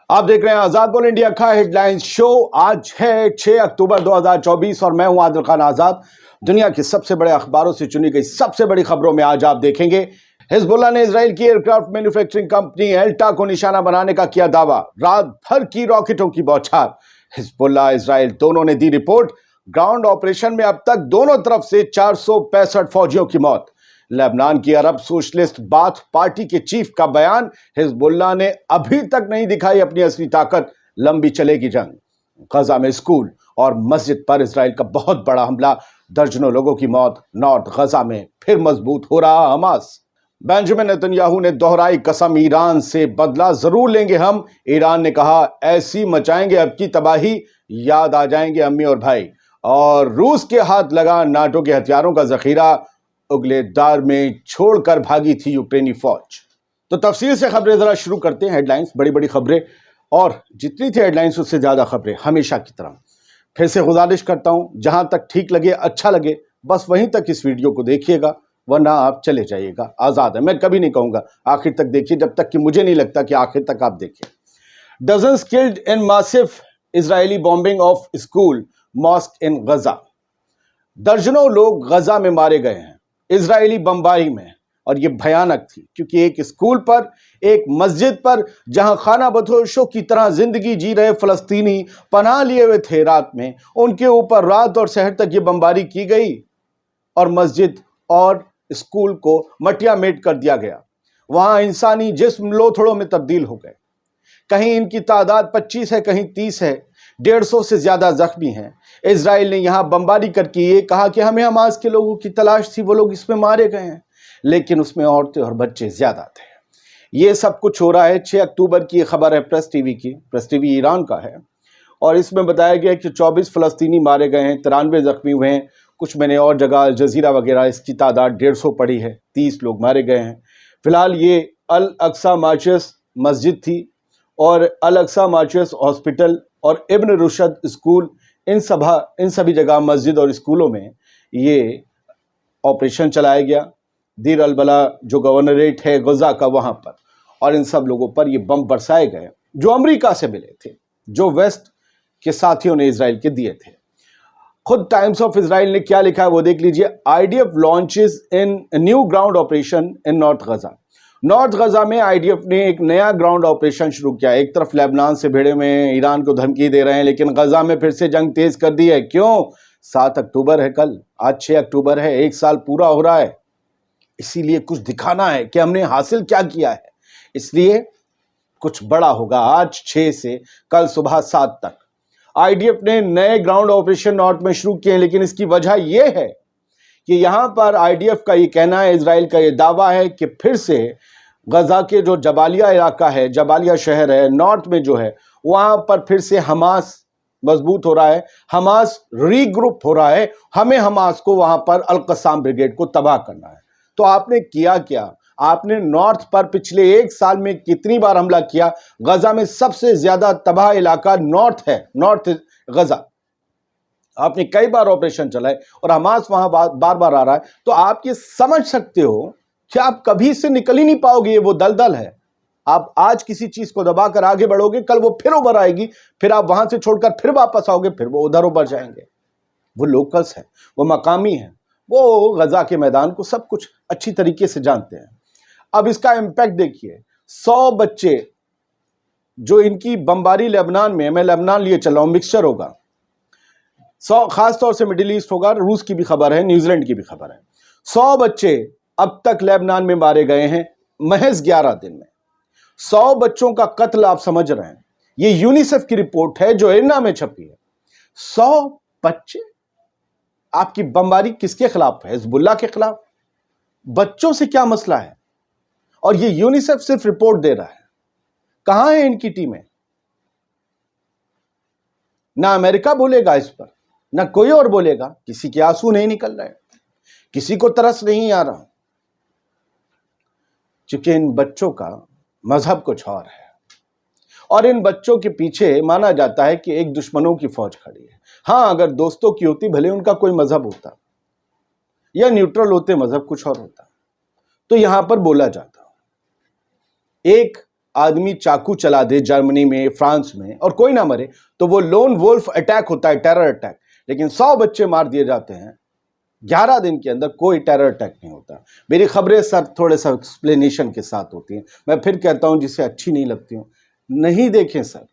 आप देख रहे हैं आजाद बोल इंडिया का हेडलाइंस शो। आज है 6 अक्टूबर 2024 और मैं हूं आदिल खान आजाद। दुनिया के सबसे बड़े अखबारों से चुनी गई सबसे बड़ी खबरों में आज आप देखेंगे हिजबुल्लाह ने इजराइल की एयरक्राफ्ट मैन्युफैक्चरिंग कंपनी एल्टा को निशाना बनाने का किया दावा। रात भर की रॉकेटों की बौछार। हिजबुल्लाह इजराइल दोनों ने दी रिपोर्ट। ग्राउंड ऑपरेशन में अब तक दोनों तरफ से 465 फौजियों की मौत। लेबनान की अरब सोशलिस्ट बाथ पार्टी के चीफ का बयान। हिजबुल्लाह ने अभी तक नहीं दिखाई अपनी असली ताकत, लंबी चलेगी जंग। गजा में स्कूल और मस्जिद पर इजराइल का बहुत बड़ा हमला, दर्जनों लोगों की मौत। नॉर्थ गजा में फिर मजबूत हो रहा हमास। बेंजामिन नेतन्याहू ने दोहराई कसम, ईरान से बदला जरूर लेंगे हम। ईरान ने कहा ऐसी मचाएंगे अब की तबाही, याद आ जाएंगे अम्मी और भाई। और रूस के हाथ लगा नाटो के हथियारों का जखीरा, उगलेदार में छोड़कर भागी थी यूक्रेनी फौज। तो तफसील से खबरें जरा शुरू करते हैं। हेडलाइंस, बड़ी बड़ी खबरें, और जितनी थी हेडलाइंस उससे ज्यादा खबरें हमेशा की तरह। फिर से गुजारिश करता हूं, जहां तक ठीक लगे, अच्छा लगे, बस वहीं तक इस वीडियो को देखिएगा, वरना आप चले जाइएगा। आजाद है, मैं कभी नहीं कहूंगा आखिर तक देखिए, जब तक कि मुझे नहीं लगता कि आखिर तक आप देखिए। Dozens killed in massive Israeli bombing of school mosque in Gaza. दर्जनों लोग गजा में मारे गए हैं इजरायली बमबारी में, और यह भयानक थी क्योंकि एक स्कूल पर, एक मस्जिद पर, जहां खाना बदोशों की तरह जिंदगी जी रहे फलस्तीनी पनाह लिए हुए थे रात में, उनके ऊपर रात और शहर तक ये बमबारी की गई और मस्जिद और स्कूल को मटिया मेट कर दिया गया। वहां इंसानी जिस्म लोथड़ों में तब्दील हो गए। कहीं इनकी तादाद 25 है, कहीं 30 है, 150 से ज्यादा जख्मी हैं। इजराइल ने यहां बमबारी करके ये कहा कि हमें हमास के लोगों की तलाश थी, वो लोग इसमें मारे गए हैं, लेकिन उसमें औरतें और बच्चे ज्यादा थे। ये सब कुछ हो रहा है। 6 अक्टूबर की खबर है प्रेस टीवी की। प्रेस टीवी ईरान का है और इसमें बताया गया कि 24 फलस्तीनी मारे गए हैं, 93 जख्मी हुए हैं। कुछ मैंने और जगह अल जजीरा वगैरह, इसकी तादाद 150 पड़ी है, 30 लोग मारे गए हैं। फिलहाल ये अल अक्सा मार्चस मस्जिद थी और अल अक्सा मार्चस हॉस्पिटल और इब्न रुशद स्कूल, इन सभी जगह मस्जिद और स्कूलों में ये ऑपरेशन चलाया गया। दीर अल बला जो गवर्नरेट है गजा का, वहां पर, और इन सब लोगों पर ये बम बरसाए गए जो अमेरिका से मिले थे, जो वेस्ट के साथियों ने इजराइल के दिए थे। खुद टाइम्स ऑफ इजराइल ने क्या लिखा है वो देख लीजिए। IDF launches in new ground operation in north Gaza. North Gaza में आईडीएफ ने एक नया ग्राउंड ऑपरेशन शुरू किया। एक तरफ लेबनान से भिड़े हुए हैं, ईरान को धमकी दे रहे हैं, लेकिन गजा में फिर से जंग तेज कर दी है। क्यों? 7 अक्टूबर है कल, आज 6 अक्टूबर है, 1 साल पूरा हो रहा है। इसीलिए कुछ दिखाना है कि हमने हासिल क्या किया है, इसलिए कुछ बड़ा होगा आज 6 से कल सुबह 7 तक। आईडीएफ ने नए ग्राउंड ऑपरेशन नॉर्थ में शुरू किए, लेकिन इसकी वजह यह है कि यहां पर आईडीएफ का ये कहना है, इजराइल का ये दावा है कि फिर से गजा के जो जबालिया इलाका है, जबालिया शहर है नॉर्थ में जो है, वहां पर फिर से हमास मजबूत हो रहा है, हमास रीग्रुप हो रहा है। हमें हमास को वहां पर अल कसाम ब्रिगेड को तबाह करना है। तो आपने किया क्या? आपने नॉर्थ पर पिछले 1 साल में कितनी बार हमला किया? गजा में सबसे ज्यादा तबाह इलाका नॉर्थ है, नॉर्थ गजा। आपने कई बार ऑपरेशन चलाए और हमास वहां बार बार आ रहा है। तो आप ये समझ सकते हो कि आप कभी से निकल ही नहीं पाओगे। ये वो दलदल है। आप आज किसी चीज को दबाकर आगे बढ़ोगे, कल वो फिर उभर आएगी, फिर आप वहां से छोड़कर फिर वापस आओगे, फिर वो उधर उभर जाएंगे। वो लोकल्स हैं, वो मकामी हैं, वो गजा के मैदान को सब कुछ अच्छी तरीके से जानते हैं। अब इसका इंपैक्ट देखिए। 100 बच्चे जो इनकी बमबारी लेबनान में, मैं लेबनान लिए चला हूं, मिक्सचर होगा, 100 खास तौर से मिडिल ईस्ट होगा, रूस की भी खबर है, न्यूजीलैंड की भी खबर है। 100 बच्चे अब तक लेबनान में मारे गए हैं महज 11 दिन में। 100 बच्चों का कत्ल, आप समझ रहे हैं। ये यूनिसेफ की रिपोर्ट है जो इरना में छपी है। 100 बच्चे। आपकी बमबारी किसके खिलाफ है? हिजबुल्लाह के खिलाफ। बच्चों से क्या मसला है? और ये यूनिसेफ सिर्फ रिपोर्ट दे रहा है। कहां है इनकी टीमें? ना अमेरिका बोलेगा इस पर, ना कोई और बोलेगा। किसी के आंसू नहीं निकल रहे, किसी को तरस नहीं आ रहा, क्योंकि इन बच्चों का मजहब कुछ और है और इन बच्चों के पीछे माना जाता है कि एक दुश्मनों की फौज खड़ी है। हां, अगर दोस्तों की होती, भले उनका कोई मजहब होता या न्यूट्रल होते, मजहब कुछ और होता, तो यहां पर बोला जाता। एक आदमी चाकू चला दे जर्मनी में, फ्रांस में, और कोई ना मरे, तो वो लोन वुल्फ अटैक होता है, टेरर अटैक। लेकिन 100 बच्चे मार दिए जाते हैं 11 दिन के अंदर, कोई टेरर अटैक नहीं होता। मेरी खबरें सर थोड़े सा एक्सप्लेनेशन के साथ होती हैं। मैं फिर कहता हूं, जिसे अच्छी नहीं लगती हूं नहीं देखें सर।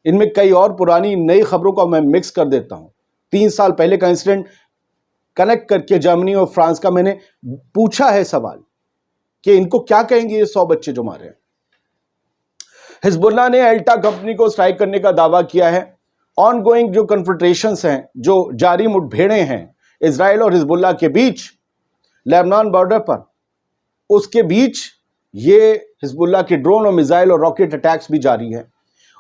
इनमें कई और पुरानी नई खबरों का मैं मिक्स कर देता हूं। 3 साल पहले का इंसिडेंट कनेक्ट करके जर्मनी और फ्रांस का मैंने पूछा है सवाल कि इनको क्या कहेंगे ये 100 बच्चे जो मारे हैं। हिजबुल्लाह ने एल्टा कंपनी को स्ट्राइक करने का दावा किया है। ऑनगोइंग जो कन्फ्रंटेशंस हैं, जो जारी मुठभेड़ें हैं इजराइल और हिजबुल्लाह के बीच लेबनान बॉर्डर पर, उसके बीच ये हिजबुल्लाह के ड्रोन और मिसाइल और रॉकेट अटैक्स भी जारी है।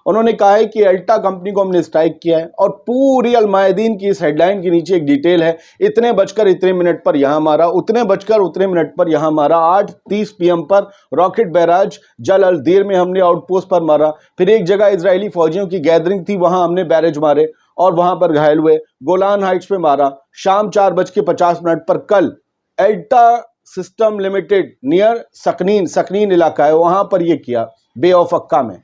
उन्होंने कहा है कि एल्टा कंपनी को हमने स्ट्राइक किया है, और पूरी अलमायदीन की इस हेडलाइन के नीचे एक डिटेल है, इतने बजकर इतने मिनट पर यहां मारा, उतने बजकर उतने मिनट पर यहां मारा, 8:30 PM पर रॉकेट बैराज जल अल दीर में हमने आउटपोस्ट पर मारा, फिर एक जगह इजरायली फौजियों की गैदरिंग थी, वहां हमने बैरेज मारे और वहां पर घायल हुए, गोलान हाइट्स पे मारा। शाम 4:50 पर कल एल्टा सिस्टम लिमिटेड नियर सकनीन इलाका है, वहां पर यह किया, बे ऑफ अक्का में।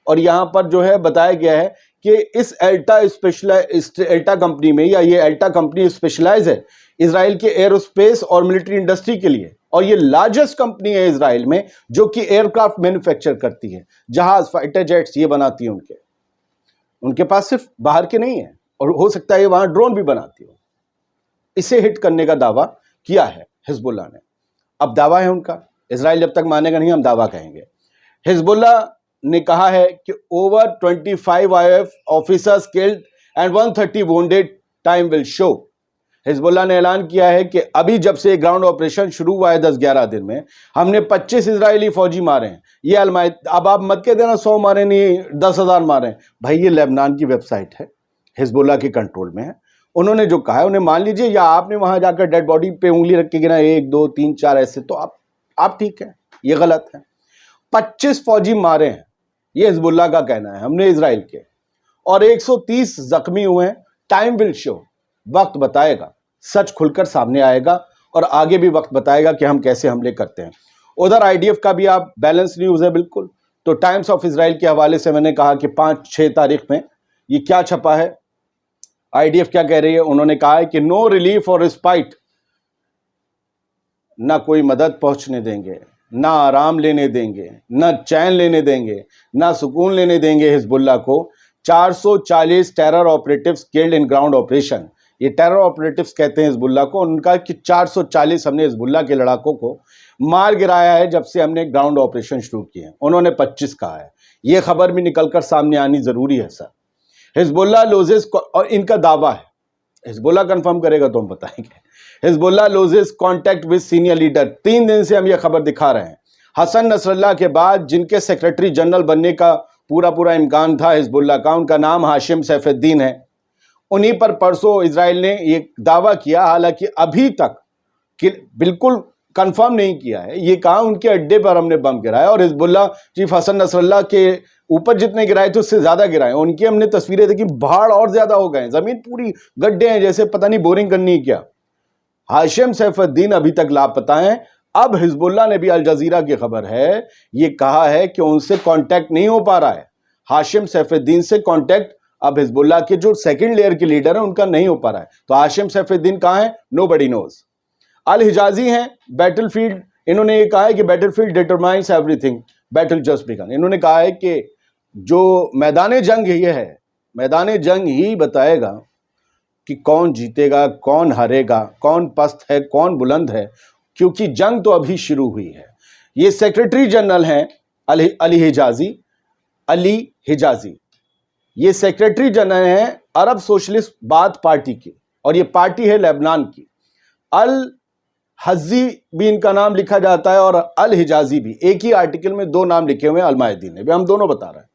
और यहां पर जो है बताया गया है कि इस एल्टा कंपनी में, या ये एल्टा कंपनी स्पेशलाइज है इजराइल के एरोस्पेस और मिलिट्री इंडस्ट्री के लिए, और ये लार्जेस्ट कंपनी है इजराइल में जो कि एयरक्राफ्ट मैन्युफैक्चर करती है, जहाज, फाइटर जेट्स ये बनाती है। उनके पास सिर्फ बाहर के नहीं है, और हो सकता है वहां ड्रोन भी बनाती हो। इसे हिट करने का दावा किया है हिजबुल्लाह ने। अब दावा है उनका, इजराइल जब तक मानेगा नहीं हम दावा कहेंगे। हिजबुल्लाह ने कहा है कि over 25 IF officers killed and 130 wounded, time will show. Hezbollah ने ऐलान किया है कि अभी जब से ग्राउंड ऑपरेशन शुरू हुआ है 10-11 दिन में, हमने 25 इजरायली फौजी मारे हैं। ये अब आप मत के देना 100 मारे नहीं, 10,000 मारे हैं। भाई ये लेबनान की वेबसाइट है, हिजबुल्लाह के कंट्रोल में है। उन्होंने जो कहा है उन्हें मान लीजिए, या आपने वहां जाकर डेड बॉडी पे उंगली रख के गिना 1, 2, 3, 4 ऐसे, तो आप ठीक है, ये गलत है। 25 फौजी मारे हैं, ये हिजबुल्लाह का कहना है, हमने इजराइल के, और 130 जख्मी हुए हैं। टाइम विल शो, वक्त बताएगा, सच खुलकर सामने आएगा, और आगे भी वक्त बताएगा कि हम कैसे हमले करते हैं। उधर IDF का भी आप बैलेंस न्यूज है बिल्कुल। तो टाइम्स ऑफ इजराइल के हवाले से मैंने कहा कि 5-6 तारीख में ये क्या छपा है, IDF क्या कह रही है। उन्होंने कहा है कि नो रिलीफ और रिस्पाइट, ना कोई मदद पहुंचने देंगे, ना आराम लेने देंगे, ना चैन लेने देंगे, ना सुकून लेने देंगे हिजबुल्लाह को। 440 terror operatives killed in ground operation, ये टेरर ऑपरेटिव्स कहते हैं हिजबुल्लाह को। उनका कि 440 हमने हिजबुल्लाह के लड़ाकों को मार गिराया है जब से हमने ग्राउंड ऑपरेशन शुरू किए हैं। उन्होंने 25 कहा है। ये खबर भी निकलकर सामने आनी जरूरी है सर। हिजबुल्लाह लूजेस, और इनका दावा है, हिजबुल्लाह कंफर्म करेगा तो हम बताएंगे। Hezbollah loses contact with senior leader, 3 दिन से हम ये खबर दिखा रहे हैं। हसन नसरल्लाह के बाद जिनके सेक्रेटरी जनरल बनने का पूरा इम्कान था हिजबुल्लाह का, उनका नाम हाशिम सैफुद्दीन है। उन्हीं पर परसों इजराइल ने ये दावा किया, हालांकि अभी तक बिल्कुल कंफर्म नहीं किया है। ये कहा उनके अड्डे पर हमने बम गिराया, और हिजबुल्लाह चीफ हसन नसरल्लाह के ऊपर जितने गिराए थे उससे ज्यादा गिराए। उनकी हमने तस्वीरें देखी, भाड़ और ज्यादा हो गए, जमीन पूरी गड्ढे हैं, जैसे पता नहीं बोरिंग करनी है क्या। हाशिम सैफुद्दीन अभी तक लापता हैं। अब हिजबुल्लाह ने भी, अल जजीरा की खबर है, ये कहा है कि उनसे कांटेक्ट नहीं हो पा रहा है। हाशिम सैफुद्दीन से कांटेक्ट अब हिजबुल्लाह के जो सेकंड लेयर के लीडर है उनका नहीं हो पा रहा है। तो हाशिम सैफुद्दीन कहां है, नोबडी नोज। अल हिजाजी हैं बैटलफील्ड, इन्होंने ये कहा है कि battlefield determines everything, battle just began. इन्होंने कहा है कि जो मैदान जंग ये है, मैदान जंग ही बताएगा कि कौन जीतेगा, कौन हारेगा, कौन पस्त है, कौन बुलंद है, क्योंकि जंग तो अभी शुरू हुई है। ये सेक्रेटरी जनरल हैं अली हिजाजी, ये सेक्रेटरी जनरल हैं अरब सोशलिस्ट बाथ पार्टी की, और ये पार्टी है लेबनान की। अल हजी भी इनका नाम लिखा जाता है, और अल हिजाजी भी। एक ही आर्टिकल में 2 नाम लिखे हुए हैं अलमायदीन ने, हम दोनों बता रहे हैं।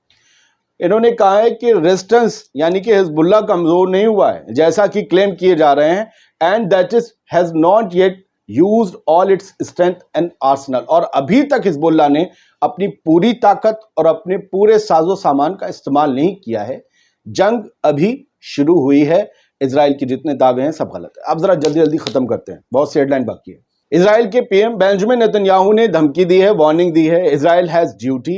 इन्होंने कहा है कि रेजिस्टेंस, यानी कि हिजबुल्लाह कमजोर नहीं हुआ है जैसा कि क्लेम किए जा रहे हैं, and that is has not yet used all its strength and Arsenal, और अभी तक हिजबुल्लाह ने अपनी पूरी ताकत और अपने पूरे साजो सामान का इस्तेमाल नहीं किया है। जंग अभी शुरू हुई है। इजराइल के जितने दावे हैं सब गलत है। अब जरा जल्दी खत्म करते हैं, बहुत सी हेडलाइन बाकी है। इजराइल के PM बेंजामिन नेतन्याहू ने धमकी दी है, वार्निंग दी है। Israel has duty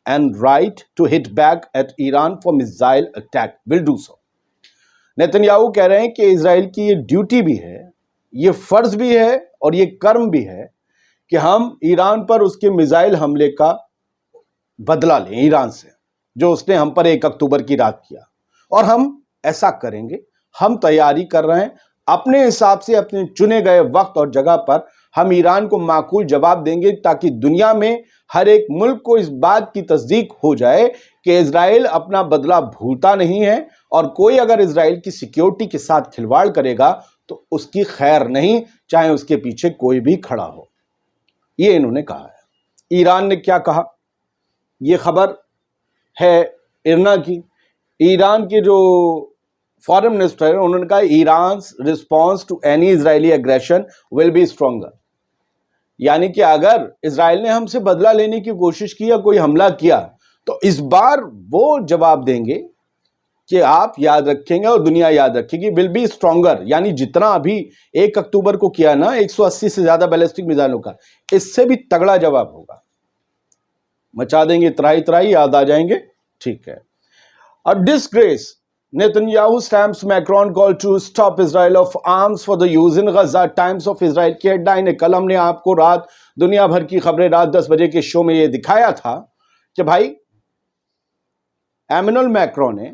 and right to hit back at Iran for missile attack will do so. Netanyahu कह रहे हैं कि इजराइल की ये ड्यूटी भी है, ये फर्ज भी है और ये कर्म भी है कि हम ईरान पर उसके मिसाइल हमले का बदला लें, ईरान से जो उसने हम पर 1 अक्टूबर की रात किया, और हम ऐसा करेंगे। हम तैयारी कर रहे हैं अपने हिसाब से, अपने चुने गए वक्त और जगह पर हम ईरान को माकूल जवाब देंगे, ताकि दुनिया में हर एक मुल्क को इस बात की तस्दीक हो जाए कि इजराइल अपना बदला भूलता नहीं है, और कोई अगर इजराइल की सिक्योरिटी के साथ खिलवाड़ करेगा तो उसकी खैर नहीं, चाहे उसके पीछे कोई भी खड़ा हो। ये इन्होंने कहा है। ईरान ने क्या कहा, ये खबर है इरना की। ईरान के जो फॉरेन मिनिस्टर है उन्होंने कहा Iran's response to any Israeli aggression will be stronger, यानी कि अगर इजराइल ने हमसे बदला लेने की कोशिश की या कोई हमला किया तो इस बार वो जवाब देंगे कि आप याद रखेंगे और दुनिया याद रखेगी, विल बी स्ट्रॉन्गर, यानी जितना अभी 1 अक्टूबर को किया ना 180 से ज्यादा बैलिस्टिक मिसाइलों का, इससे भी तगड़ा जवाब होगा। मचा देंगे त्राही त्राही, याद आ जाएंगे। ठीक है। A disgrace, Netanyahu stamps Macron call to stop Israel of arms for the use in Gaza. Times of Israel की हेडलाइन है। कल हमने आपको रात दुनिया भर की खबरें रात 10 बजे के शो में ये दिखाया था कि भाई एमेनुअल मैक्रोन ने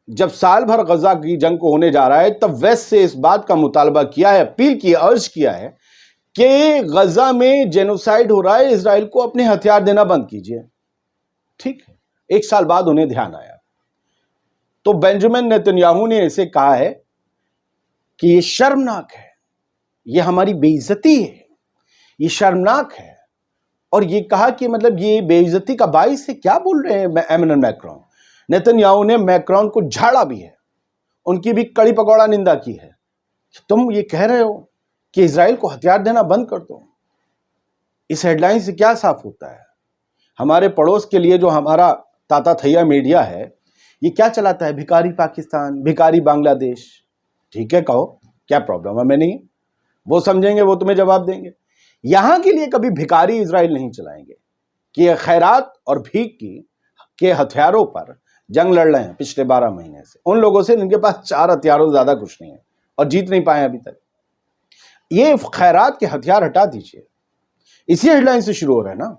जब साल भर गजा की जंग को होने जा रहा है तब वेस्ट से इस बात का मुतालबा किया है, अपील की, अर्ज किया है कि गजा में जेनोसाइड हो रहा है, इजराइल को अपने हथियार देना बंद कीजिए। ठीक है। 1 साल बाद उन्हें ध्यान आया तो बेंजामिन नेतन्याहू ने इसे कहा है कि ये शर्मनाक है, ये हमारी बेइज्जती है, ये शर्मनाक है, और ये कहा कि मतलब ये बेइज्जती का बाइस है। क्या बोल रहे हैं एमेनुअल मैक्रोन? नेतन्याहू ने मैक्रोन को झाड़ा भी है, उनकी भी कड़ी पकौड़ा निंदा की है। तुम ये कह रहे हो कि इजराइल को हथियार देना बंद कर दो। इस हेडलाइन से क्या साफ होता है? हमारे पड़ोस के लिए जो हमारा ताता थैया मीडिया है ये क्या चलाता है? भिखारी पाकिस्तान, भिखारी बांग्लादेश। ठीक है, कहो क्या प्रॉब्लम है? हमें नहीं, वो समझेंगे, वो तुम्हें जवाब देंगे। यहां के लिए कभी भिखारी इजराइल नहीं चलाएंगे कि खैरात और भीख के हथियारों पर जंग लड़ रहे हैं पिछले 12 महीने से उन लोगों से जिनके पास 4 हथियारों से ज्यादा कुछ नहीं है और जीत नहीं पाए अभी तक। ये खैरात के हथियार हटा दीजिए। इसी हेडलाइन से शुरू हो रहा है ना।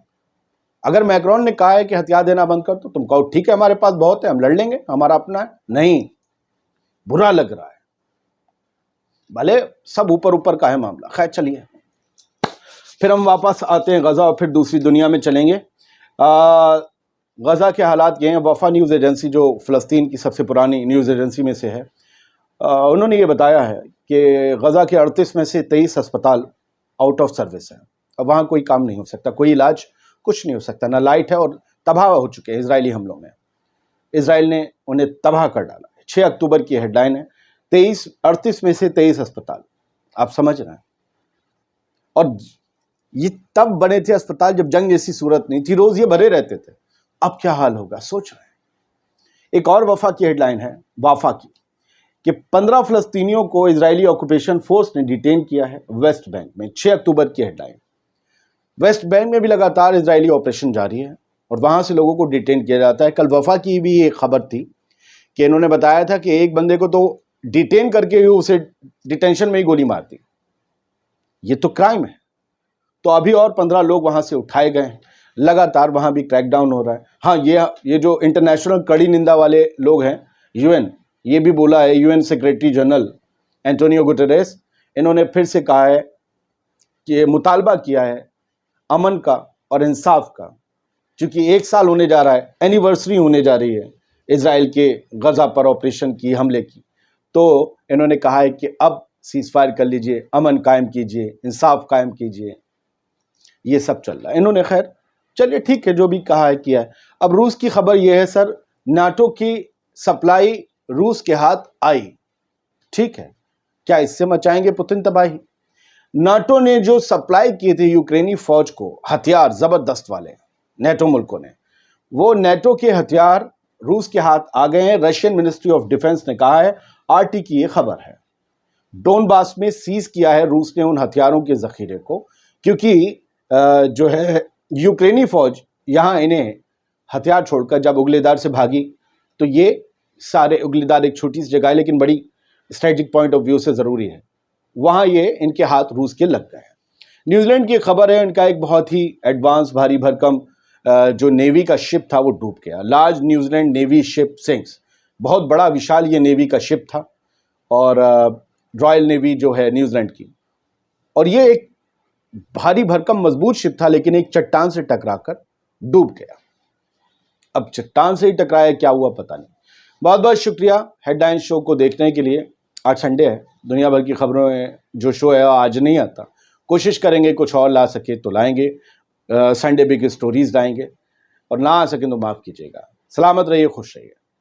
अगर मैक्रोन ने कहा है कि हथियार देना बंद कर दो, तुम कहो ठीक है हमारे पास बहुत है, हम लड़ लेंगे, हमारा अपना है। नहीं, बुरा लग रहा है। भले सब ऊपर ऊपर का है मामला, खैर चलिए फिर हम वापस आते हैं गजा और फिर दूसरी दुनिया में चलेंगे। गजा के हालात ये हैं। वफा न्यूज़ एजेंसी जो फ़लस्तीन की सबसे पुरानी न्यूज़ एजेंसी में से है, उन्होंने ये बताया है कि गजा के 38 में से 23 अस्पताल आउट ऑफ सर्विस हैं। अब वहाँ कोई काम नहीं हो सकता, कोई इलाज, कुछ नहीं हो सकता, ना लाइट है, और तबाह हो चुके हैं इजरायली हमलों में। इजराइल ने उन्हें तबाह कर डाला है। 6 अक्टूबर की हेडलाइन है, 38 में से 23 अस्पताल। आप समझ रहे हैं? और ये तब बने थे अस्पताल जब जंग जैसी सूरत नहीं थी, रोज ये भरे रहते थे। अब क्या हाल होगा सोच रहे हैं। एक और वफा की हेडलाइन है, वाफा की, कि 15 फ़लस्तीनियों को इजरायली ऑक्यूपेशन फोर्स ने डिटेन किया है वेस्ट बैंक में। 6 अक्टूबर की हेडलाइन। वेस्ट बैंक में भी लगातार इजरायली ऑपरेशन जारी है और वहां से लोगों को डिटेन किया जाता है। कल वफा की भी एक खबर थी कि इन्होंने बताया था कि एक बंदे को तो डिटेन करके ही उसे डिटेंशन में ही गोली मार दी। ये तो क्राइम है। तो अभी और 15 लोग वहां से उठाए गए हैं। लगातार वहां भी क्रैकडाउन हो रहा है। हाँ, ये जो इंटरनेशनल कड़ी निंदा वाले लोग हैं, यूएन, ये भी बोला है, UN secretary general Antonio Guterres, इन्होंने फिर से कहा है कि मुतालबा किया है अमन का और इंसाफ का, क्योंकि 1 साल होने जा रहा है, एनिवर्सरी होने जा रही है इजराइल के गजा पर ऑपरेशन की, हमले की। तो इन्होंने कहा है कि अब सीज़फायर कर लीजिए, अमन कायम कीजिए, इंसाफ कायम कीजिए। ये सब चल रहा है। इन्होंने खैर चलिए ठीक है, जो भी कहा है किया है। अब रूस की खबर यह है सर, नाटो की सप्लाई रूस के हाथ आई। ठीक है, क्या इससे मचाएंगे पुतिन तबाही? नाटो ने जो सप्लाई किए थे यूक्रेनी फौज को हथियार, जबरदस्त वाले, नेटो मुल्कों ने, वो नेटो के हथियार रूस के हाथ आ गए हैं। रशियन मिनिस्ट्री ऑफ डिफेंस ने कहा है, आरटी की ये खबर है। डोनबास में सीज किया है रूस ने उन हथियारों के जखीरे को, क्योंकि जो है यूक्रेनी फौज यहाँ इन्हें ہتھیار چھوڑ کر جب اگلیدار سے بھاگی تو یہ سارے اگلیدار ایک چھوٹی سی جگہ ہے لیکن بڑی اسٹریٹجک پوائنٹ آف ویو سے ضروری ہے، وہاں یہ ان کے ہاتھ روس کے لگ گئے ہیں۔ نیوزی لینڈ کی خبر ہے، ان کا ایک بہت ہی ایڈوانس بھاری بھرکم جو نیوی کا شپ تھا وہ ڈوب گیا۔ لارج نیوزی لینڈ نیوی شپ سنکس، بہت بڑا وشال یہ نیوی کا شپ تھا اور رائل نیوی جو ہے نیوزی لینڈ کی، اور یہ ایک بھاری بھرکم مضبوط شپ تھا لیکن ایک چٹان سے ٹکرا کر ڈوب گیا۔ اب چٹان سے ہی ٹکرایا، کیا ہوا پتہ نہیں۔ بہت بہت شکریہ ہیڈ لائن شو کو دیکھنے کے لیے۔ آج سنڈے ہے، دنیا بھر کی خبروں میں جو شو ہے آج نہیں آتا، کوشش کریں گے کچھ اور لا سکے تو لائیں گے، سنڈے بگ اسٹوریز لائیں گے، اور نہ آ سکیں تو معاف کیجیے گا۔ سلامت رہیے، خوش رہیے۔